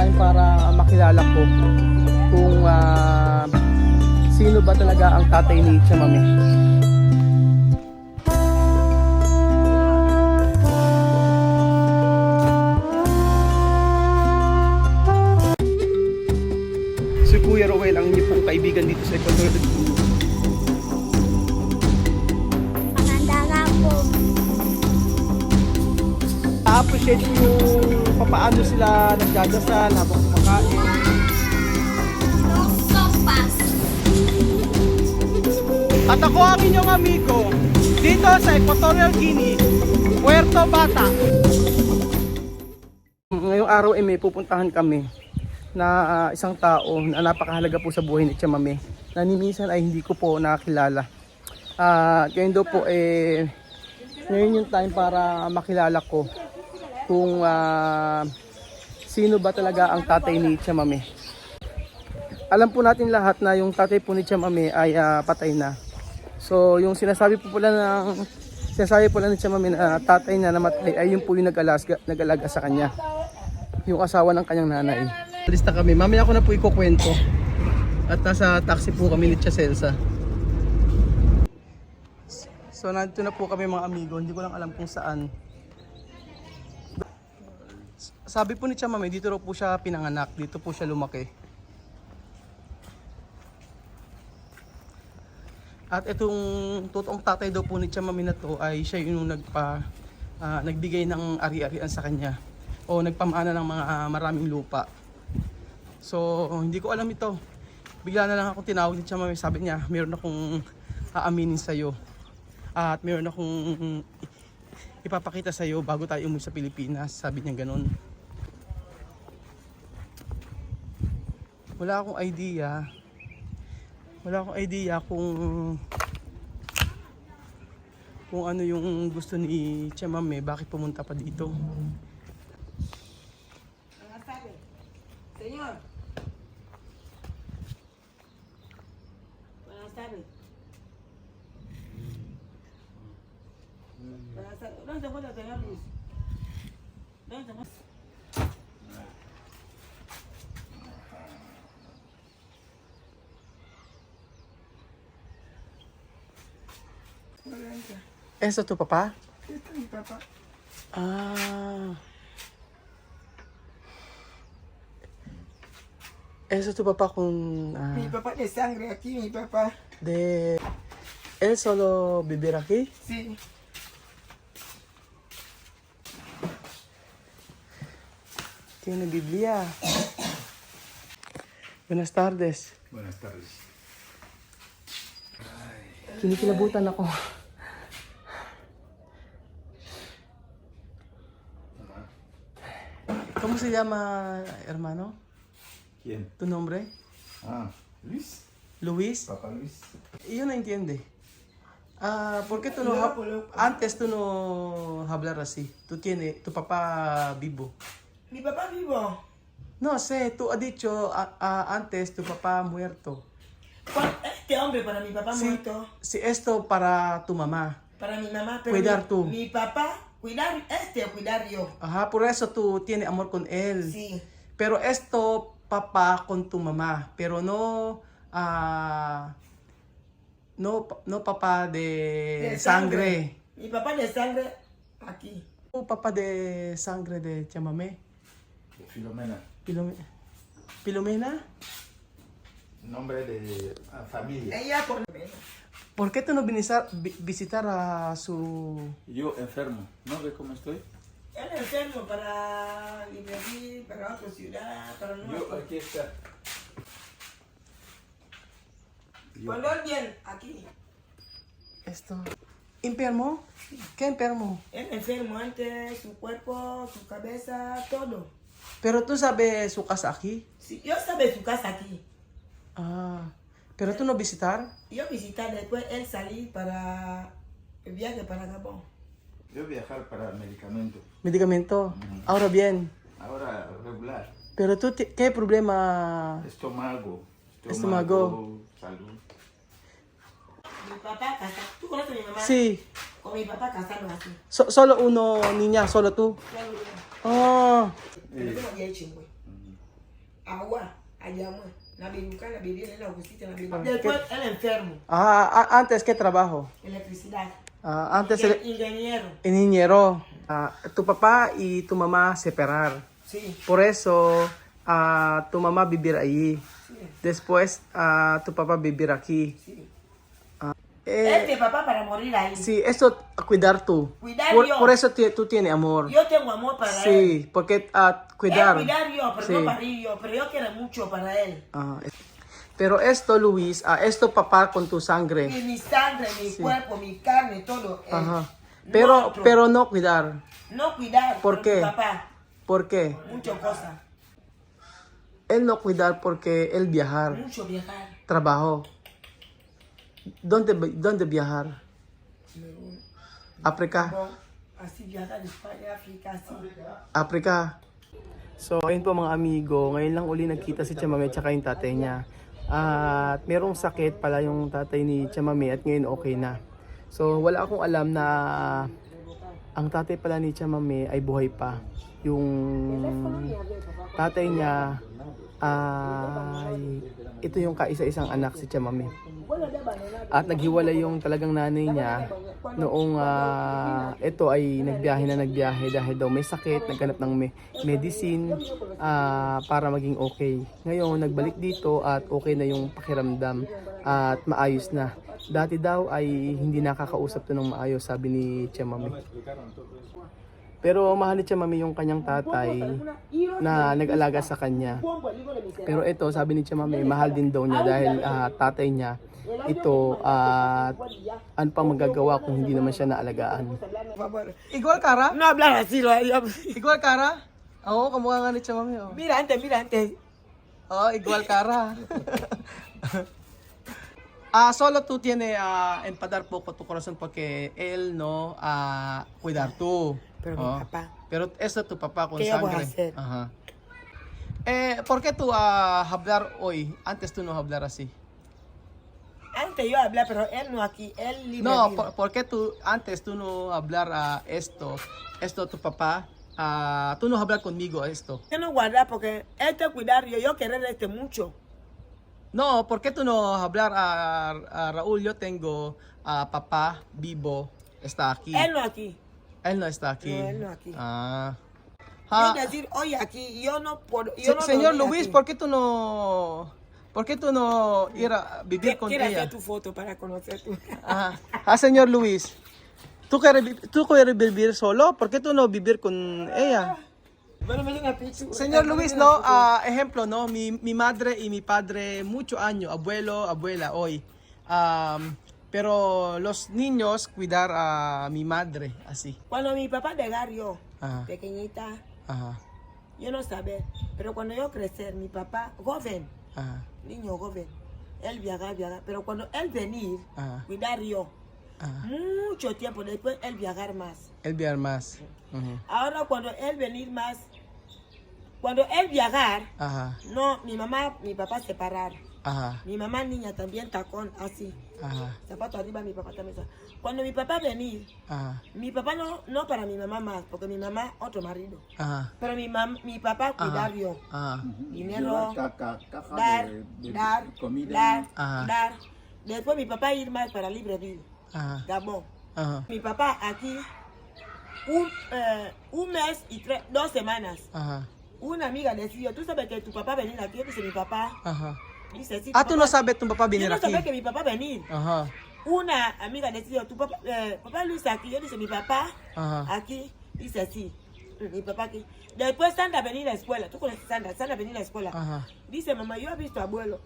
time para makilala ko kung sino ba talaga ang tatay ni Tia Mami. Si Kuya Roel ang inyong pong kaibigan dito sa Ecuador. Maganda nga po. Na-appreciate ko yung papaano sila nagdadasal habang kumakain. So fast. At ako ang inyong amigo dito sa Equatorial Guinea, Puerto Bata. Ngayong araw ay may pupuntahan kami na isang tao na napakahalaga po sa buhay ni Tia Mami, na minsan ay hindi ko po nakilala. Ngayon daw po ngayon yung time para makilala ko kung sino ba talaga ang tatay ni Tia Mami. Alam po natin lahat na yung tatay po ni Tia Mami ay patay na. So yung sinasabi po pala ni Tia Mami na tatay na namatay ay yung po yung nag-alaga sa kanya, yung asawa ng kanyang nanay. Lista kami, mamaya ako na po ikukwento. At nasa taxi po kami ni Tia Celsa. So nandito na po kami mga amigo, hindi ko lang alam kung saan. Sabi po ni Tia Mami, dito raw po siya pinanganak, dito po siya lumaki. At itong totoong tatay daw po ni Tia Mami na to ay siya yung nagbigay ng ari-arian sa kanya, o nagpamana ng mga maraming lupa. So hindi ko alam ito. Bigla na lang ako tinawag ni Tia Mami, sabi niya meron akong aaminin sa'yo. At meron akong ipapakita sa'yo bago tayo umuwi sa Pilipinas. Sabi niya ganun. Wala akong idea. Kung ano yung gusto ni Tia Mami, bakit pumunta pa dito. Señor. Buenas tardes. Buenas tardes. ¿Dónde se encuentra el señor Luis? ¿Dónde se encuentra? Eso tu papá? Este es mi papá. Eso tu papá con Mi papá de sangre aquí, mi papá. de él solo vivir aquí. Sí. Tiene Biblia. Buenas tardes. Buenas tardes. Kinikilabutan ako. ¿Cómo se llama, hermano? ¿Quién? ¿Tu nombre? Luis. Luis. Papá Luis. Y yo no entiende. ¿Por qué tú no antes tú no hablar así? Tú tienes tu papá vivo. Mi papá vivo. No sé, tú has dicho antes tu papá muerto. Este hombre para mi papá Sí, muerto. sí, esto para tu mamá. Para mi mamá. Pero Cuidar tú. Mi papá, cuidar cuidar yo. Ajá, por eso tú tienes amor con él. Sí. Pero esto papá con tu mamá, pero no no papá de sangre. Mi papá de sangre aquí. O papá de sangre de Tia Mami. Filomena. Filomena? Nombre de familia. Ella por ¿Por qué tú no visitar a su... Yo enfermo. ¿No ves cómo estoy? él es enfermo para Libreville, para otra ciudad, para Yo Nueva York. aquí está. Cuando él viene aquí, esto? ¿Enfermo? ¿Qué enfermo? él enfermo antes, su cuerpo, su cabeza, todo. Pero tú sabes su casa aquí. Sí, yo sabe su casa aquí. Pero tú no visitar. Yo visitar después él salir para el viaje para Gabón. Yo viajar para medicamento. Medicamento. Ahora bien. Ahora regular. Pero tú, ¿qué problema? Estómago. Estómago. Salud. Mi papá casado. ¿Tú conoces a mi mamá? Sí. Con mi papá casado así. Solo uno niña, solo tú. Solo yo. Ah. Pero yo no había hecho, güey. agua, allá más. La biluca, la bebida, la agustita, la bebida. Después el enfermo, Antes, ¿qué trabajo? electricidad. Antes, Ingeniero. ingeniero. Tu papá y tu mamá separar. Sí, Por eso, tu mamá vivir ahí. sí, Después, tu papá vivir aquí. sí. Eh, Este papá para morir ahí. sí, eso cuidar tú. Cuidar por, yo. por eso tú tienes amor. Yo tengo amor para él. Sí, porque cuidar. Cuidar yo, pero Sí. no parir yo. Pero yo quiero mucho para él. Pero esto, Luis, esto papá con tu sangre. Y mi sangre, mi cuerpo, mi carne, todo. él. Ajá. No otro. Pero no cuidar. No cuidar. ¿Por pero qué? mi papá, ¿Por qué? muchas cosas. Él no cuidar porque él viajar, Mucho viajar. trabajo. ¿Dónde viajar? África. Bon, así viajar de España, África, así. Africa. So, ayun po mga amigo, ngayon lang uli nagkita si Chamame at saka yung tatay niya. At merong sakit pala yung tatay ni Chamame at ngayon okay na. So, wala akong alam na ang tatay pala ni Chamame ay buhay pa. Yung tatay niya ay ito yung kaisa-isang anak si Chamame. At naghiwalay yung talagang nanay niya noong ito ay nagbiyahe dahil daw may sakit, naghanap ng medicine para maging okay. Ngayon nagbalik dito at okay na yung pakiramdam at maayos na. Dati daw ay hindi nakakausap to ng maayos, sabi ni Chamame. Pero mahal ni Chamame yung kanyang tatay na nag-alaga sa kanya. Pero ito, sabi ni Chamame, mahal din daw niya dahil tatay niya ito at ano pang magagawa kung hindi naman siya naalagaan. Igual cara? No hablar así, Igual cara? Oo, kamukha nga ni Chamame. Oh. Mira antes. Igual cara. Solo tú tienes empadar poco tu corazón porque él no cuidar tú. Pero mi papá. Pero eso es tu papá con ¿Qué yo voy a sangre. hacer? Ajá. ¿Por qué tú hablar hoy? Antes tú no hablar así. Antes yo hablaba, pero él no aquí, él libre. No, vivo. ¿por qué antes tú no hablar esto tu papá? Tú no hablar conmigo esto. Yo no guardar porque él te cuidar, yo querer mucho. No, ¿por qué tú no hablar a Raúl? Yo tengo papá vivo, está aquí. Él no aquí. Él no está aquí. No, él no aquí. Ja, Yo decir, oye, aquí, yo no puedo. señor Luis, ¿por qué tú no ir a vivir con Quiero ella? hacer tu foto para conocer tu. Señor Luis, ¿tú quieres vivir solo? ¿Por qué tú no vivir con ella? Señor Luis, no, ejemplo, no, mi madre y mi padre, mucho años, abuelo, abuela, hoy. Pero los niños cuidar a mi madre, así. Cuando mi papá llegar yo, Ajá. pequeñita, Ajá, yo no sabía. Pero cuando yo crecer, mi papá, joven, ajá, niño joven, él viajar. Pero cuando él venir, Ajá. cuidar yo, ajá. mucho tiempo después, él viajar más. El viajar más. Ujú. Ahora cuando él venir más, cuando él viajar, Ajá, no, mi papá separar. ajá, Mi mamá niña también tacón así. ajá, Zapato arriba, mi papá también. Cuando mi papá venir, ajá, mi papá no para mi mamá más, porque mi mamá otro marido. ajá, Pero mi papá cuidar yo. ajá, Dinero, caja dar, comida. Ajá. dar. Después mi papá ir más para Libreville, ajá, Gabón. ajá, Mi papá aquí, un mes y 2 semanas. ajá, Una amiga decía, ¿tú sabes que tu papá venir aquí? Yo dice, mi papá. ajá. Dice, sí, Tú no sabes tu papá Yo venir no aquí. sabía que mi papá venir. Ajá, Una amiga decía, tu papá, papá Luis aquí. Yo dice, mi papá ajá, aquí. Dice, sí, mi papá aquí. Después Sandra venir a la escuela. ¿Tú conoces Sandra? Sandra venir a la escuela. ajá. Dice, mamá, yo he visto abuelo.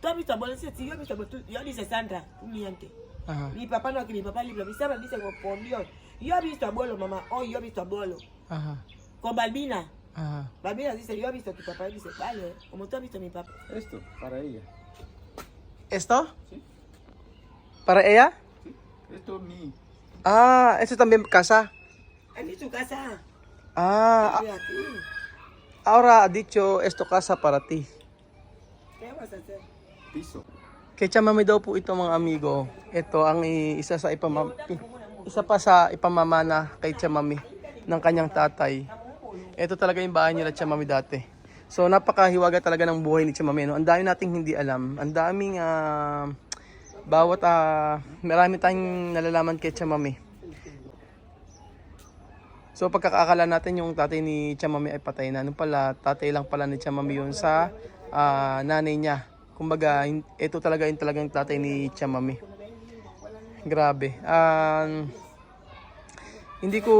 ¿Tú has visto abuelo? Dice, sí, yo he visto abuelo. Yo dice, Sandra, tú mientes. Ajá, Mi papá no aquí, mi papá libre. Mi Sandra dice, por Dios. Yo he visto abuelo, mamá. Hoy yo he visto abuelo. ajá, Con Balbina. ajá. Balbina dice, yo he visto a tu papá. Y dice, vale, como tú has visto a mi papá. Esto, para ella. ¿Esto? Sí. ¿Para ella? Sí. Esto es mi. Esto también casa. Aquí tu casa. Ah, Estoy aquí. ahora ha dicho esto casa para ti. ¿Qué vas a hacer? Piso. Kay Chamame daw po ito mga amigo. Ito ang isa pa sa ipamamana kay Chamame ng kanyang tatay. Ito talaga yung bahay nila Chamame dati. So napakahiwaga talaga ng buhay ni Tia Mami, no? Ang dami nating hindi alam. Ang daming marami tayong nalalaman kay Tia Mami. So pagkakaakala natin yung tatay ni Tia Mami ay patay na. Nung pala, tatay lang pala ni Tia Mami yun sa nanay niya. Kumbaga, ito talaga yung talagang tatay ni Tia Mami. Grabe. Hindi ko,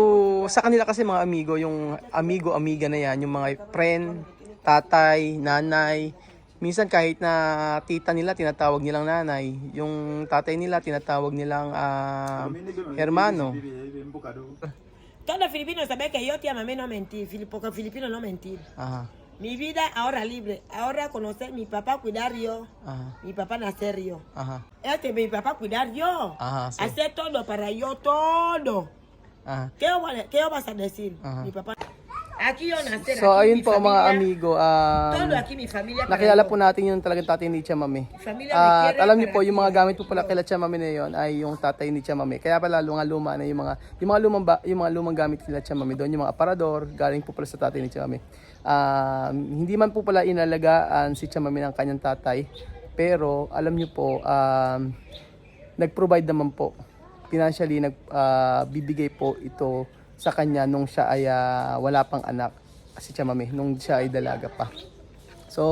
sa kanila kasi mga amigo, yung amigo-amiga na yan, yung mga friend, tatay, nanay. Minsan kahit na tita nila, tinatawag nilang nanay. Yung tatay nila, tinatawag nilang hermano. Todos los filipinos saben que yo, tía Mami, no mentir, porque filipinos no mentir. Ajá. Mi vida ahora libre, ahora conocer mi papá, cuidar yo, Ajá. mi papá nacer yo. Ajá. Mi papá cuidar yo, Ajá, sí. hacer todo para yo, todo. Ajá. ¿Qué vas a decir? Ajá. Mi papá. Aquí yo nacer, So aquí ayun mi po mga familia, amigo, todo aquí mi familia. para nakilala yo. po natin yung talagang tatay ni Tia Mami. Familia me At quiere alam niyo para po, yung ti. mga gamit po pala kila Tia Mami na yun ay yung tatay ni Tia Mami. Kaya pala luma na yung mga lumang gamit nila Tia Mami doon, yung mga aparador, galing po pala sa tatay ni Tia Mami. Hindi man po pala inalagaan si Tia Mami ng kanyang tatay, pero alam niyo po, nag-provide naman po. Financially, bibigay po ito sa kanya nung siya ay wala pang anak, si Tia Mami, nung siya ay dalaga pa. So,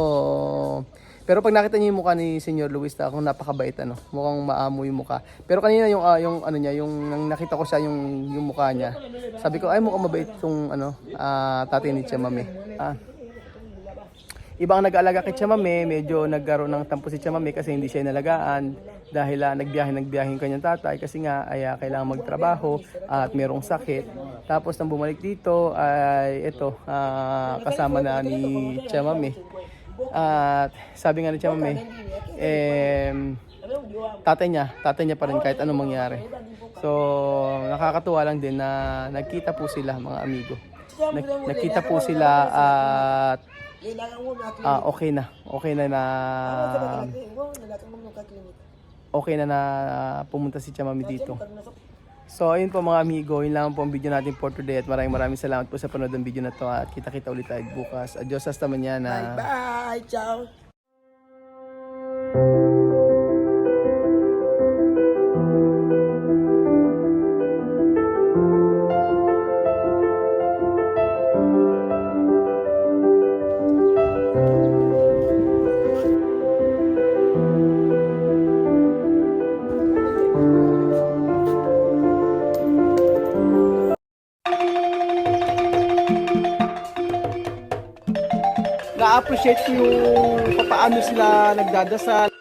pero pag nakita niyo yung mukha ni Senyor Luis, kung napakabait, mukhang maamo yung mukha. Pero kanina yung ano niya, yung nang nakita ko siya yung mukha niya, sabi ko ay mukhang mabait tong tatay ni Tia Mami. Ibang nag-aalaga kay Tia Mami, medyo nagkaroon ng tampo si Tia Mami kasi hindi siya inalagaan dahil nagbiyahe yung kanyang tatay kasi nga ay kailangan magtrabaho at merong sakit. Tapos nang bumalik dito ay ito, kasama na ni Tia Mami. At sabi nga ni Tia Mami, tatay niya pa rin kahit anong mangyari. So nakakatuwa lang din na nagkita po sila mga amigo. Nagkita po sila at okay na pumunta si Tia Mami dito. So ayun po mga amigo, yun lang po ang video natin for today at maraming salamat po sa panood ng video na to at kita-kita ulit tayo bukas. Adios, hasta mañana. Bye, ciao. Na-appreciate ko yung paano sila nagdadasal.